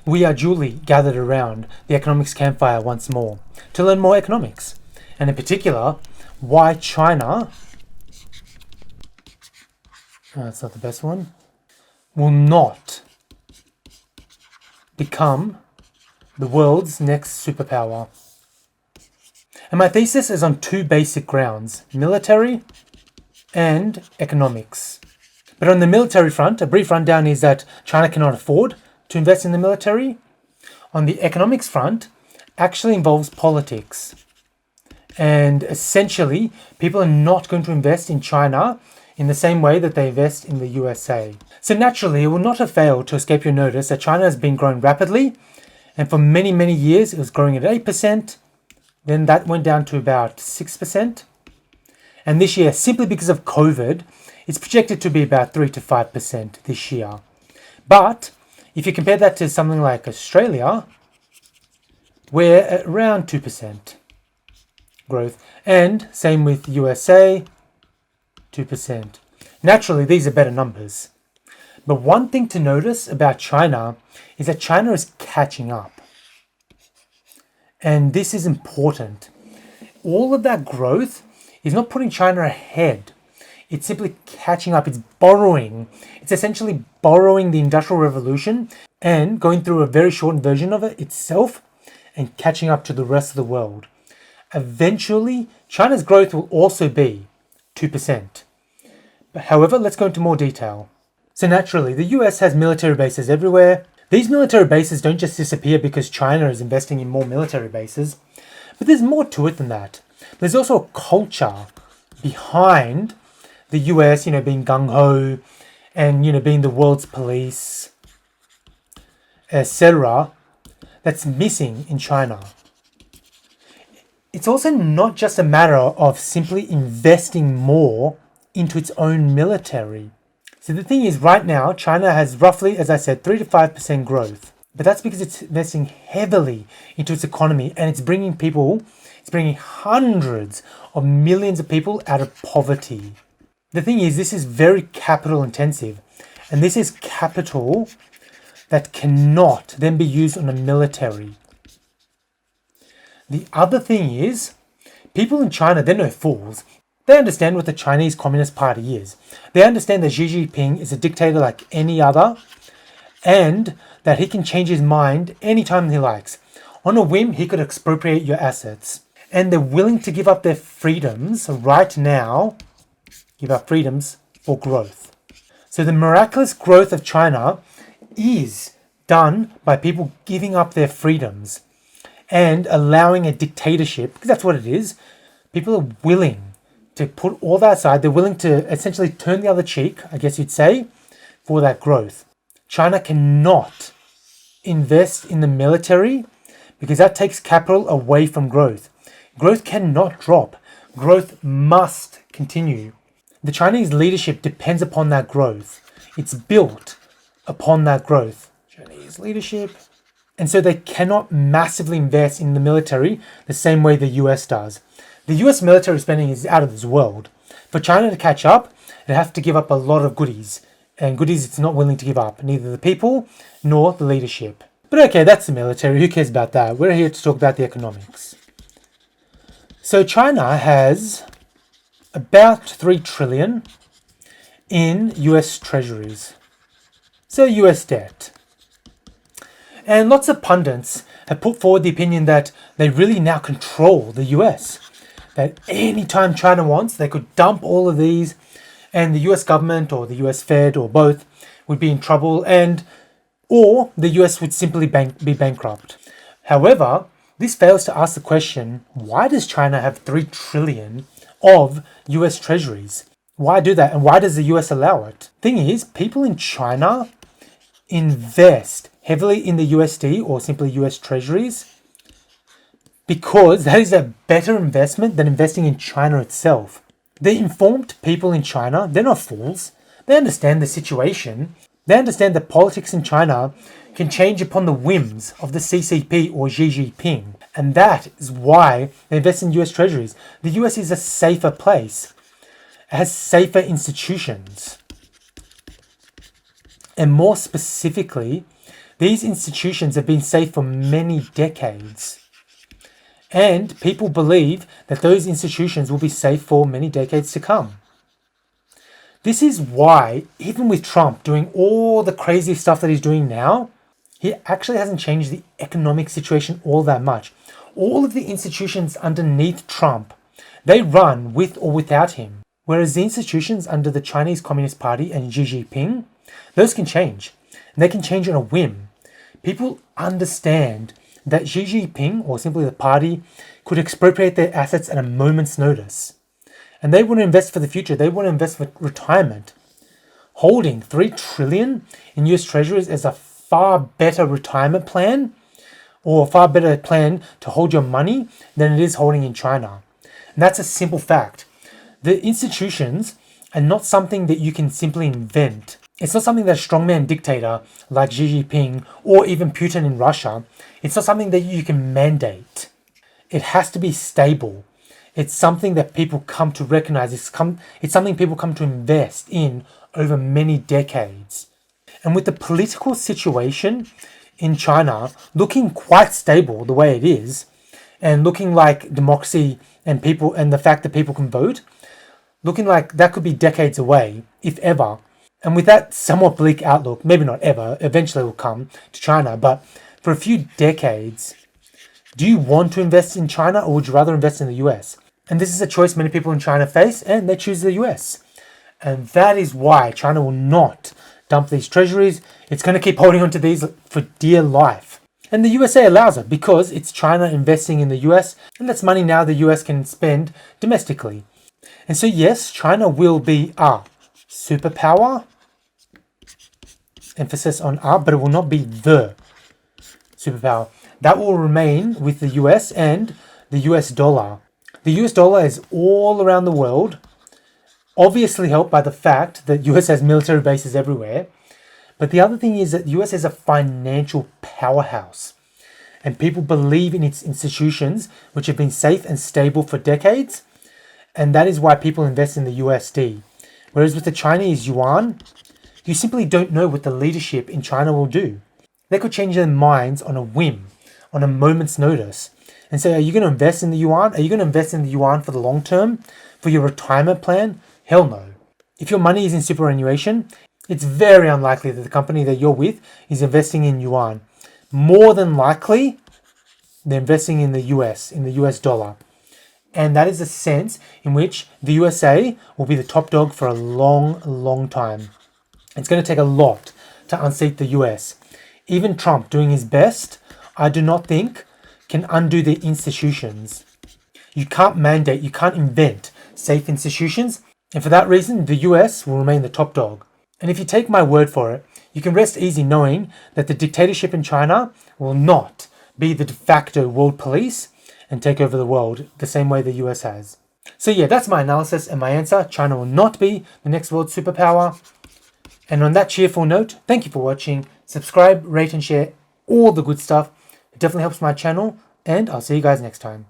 We are duly gathered around the economics campfire once more to learn more economics, and in particular, why China, that's not the best one, will not become the world's next superpower. And my thesis is on two basic grounds: military and economics. But on the military front, a brief rundown is that China cannot afford to invest in the military. On the economics front, actually involves politics. And essentially, people are not going to invest in China in the same way that they invest in the USA. So naturally, it will not have failed to escape your notice that China has been growing rapidly. And for many, many years, it was growing at 8%. Then that went down to about 6%. And this year, simply because of COVID, it's projected to be about 3 to 5% this year. But if you compare that to something like Australia, we're at around 2% growth. And same with USA, 2%. Naturally, these are better numbers. But one thing to notice about China is that China is catching up. And this is important. All of that growth is not putting China ahead. It's simply catching up. It's borrowing. It's essentially borrowing the Industrial Revolution and going through a very shortened version of it itself and catching up to the rest of the world. Eventually, China's growth will also be 2%. But however, let's go into more detail. So naturally, the US has military bases everywhere. These military bases don't just disappear because China is investing in more military bases, but there's more to it than that. There's also a culture behind the US, being gung-ho and, being the world's police, etc., that's missing in China. It's also not just a matter of simply investing more into its own military. So the thing is, right now, China has roughly, as I said, 3 to 5% growth. But that's because it's investing heavily into its economy and it's bringing hundreds of millions of people out of poverty. The thing is, this is very capital intensive, and this is capital that cannot then be used on a military. The other thing is, people in China, they're no fools. They understand what the Chinese Communist Party is. They understand that Xi Jinping is a dictator like any other, and that he can change his mind anytime he likes. On a whim, he could expropriate your assets. And they're willing to give up their freedoms right now, give up freedoms for growth. So the miraculous growth of China is done by people giving up their freedoms and allowing a dictatorship, because that's what it is. People are willing to put all that aside. They're willing to essentially turn the other cheek, I guess you'd say, for that growth. China cannot invest in the military because that takes capital away from growth. Growth cannot drop. Growth must continue. The Chinese leadership depends upon that growth. It's built upon that growth. Chinese leadership. And so they cannot massively invest in the military the same way the US does. The US military spending is out of this world. For China to catch up, they have to give up a lot of goodies. And goodies it's not willing to give up, neither the people nor the leadership. But okay, that's the military. Who cares about that? We're here to talk about the economics. So China has about 3 trillion in US treasuries. So US debt. And lots of pundits have put forward the opinion that they really now control the US. That anytime China wants, they could dump all of these and the US government or the US Fed or both would be in trouble, or the US would simply be bankrupt. However, this fails to ask the question, why does China have 3 trillion of US treasuries? Why do that? And why does the US allow it? Thing is, people in China invest heavily in the USD or simply US treasuries because that is a better investment than investing in China itself. The informed people in China, they're not fools. They understand the situation. They understand that politics in China can change upon the whims of the CCP or Xi Jinping. And that is why they invest in US treasuries. The US is a safer place. It has safer institutions. And more specifically, These institutions have been safe for many decades. And people believe that those institutions will be safe for many decades to come. This is why, even with Trump doing all the crazy stuff that he's doing now, he actually hasn't changed the economic situation all that much. All of the institutions underneath Trump, they run with or without him. Whereas the institutions under the Chinese Communist Party and Xi Jinping, those can change. And they can change on a whim. People understand that Xi Jinping, or simply the party, could expropriate their assets at a moment's notice. And they want to invest for the future. They want to invest for retirement. Holding $3 trillion in US Treasuries is a far better retirement plan, or a far better plan to hold your money than it is holding in China. And that's a simple fact. The institutions are not something that you can simply invent. It's not something that a strongman dictator like Xi Jinping or even Putin in Russia, it's not something that you can mandate. It has to be stable. It's something that people come to recognize. It's something people come to invest in over many decades. And with the political situation in China looking quite stable the way it is, and looking like democracy and people and the fact that people can vote, looking like that could be decades away, if ever. And with that somewhat bleak outlook, maybe not ever, eventually will come to China, but for a few decades, do you want to invest in China or would you rather invest in the US? And this is a choice many people in China face, and they choose the US. And that is why China will not dump these treasuries. It's going to keep holding on to these for dear life. And the USA allows it because it's China investing in the US, and that's money now the US can spend domestically. And so yes, China will be a superpower, emphasis on a, but it will not be the superpower. That will remain with the US and the US dollar. The US dollar is all around the world, obviously helped by the fact that US has military bases everywhere. But the other thing is that the US is a financial powerhouse. And people believe in its institutions, which have been safe and stable for decades. And that is why people invest in the USD. Whereas with the Chinese yuan, you simply don't know what the leadership in China will do. They could change their minds on a whim, on a moment's notice, and say, are you going to invest in the yuan? Are you going to invest in the yuan for the long term? For your retirement plan? Hell no. If your money is in superannuation, it's very unlikely that the company that you're with is investing in yuan. More than likely, they're investing in the US, in the US dollar. And that is a sense in which the USA will be the top dog for a long, long time. It's going to take a lot to unseat the US. Even Trump doing his best, I do not think, can undo the institutions. You can't mandate, you can't invent safe institutions. And for that reason, the US will remain the top dog. And if you take my word for it, you can rest easy knowing that the dictatorship in China will not be the de facto world police and take over the world the same way the US has. So yeah, that's my analysis and my answer. China will not be the next world superpower. And on that cheerful note, thank you for watching. Subscribe, rate and share all the good stuff. It definitely helps my channel, and I'll see you guys next time.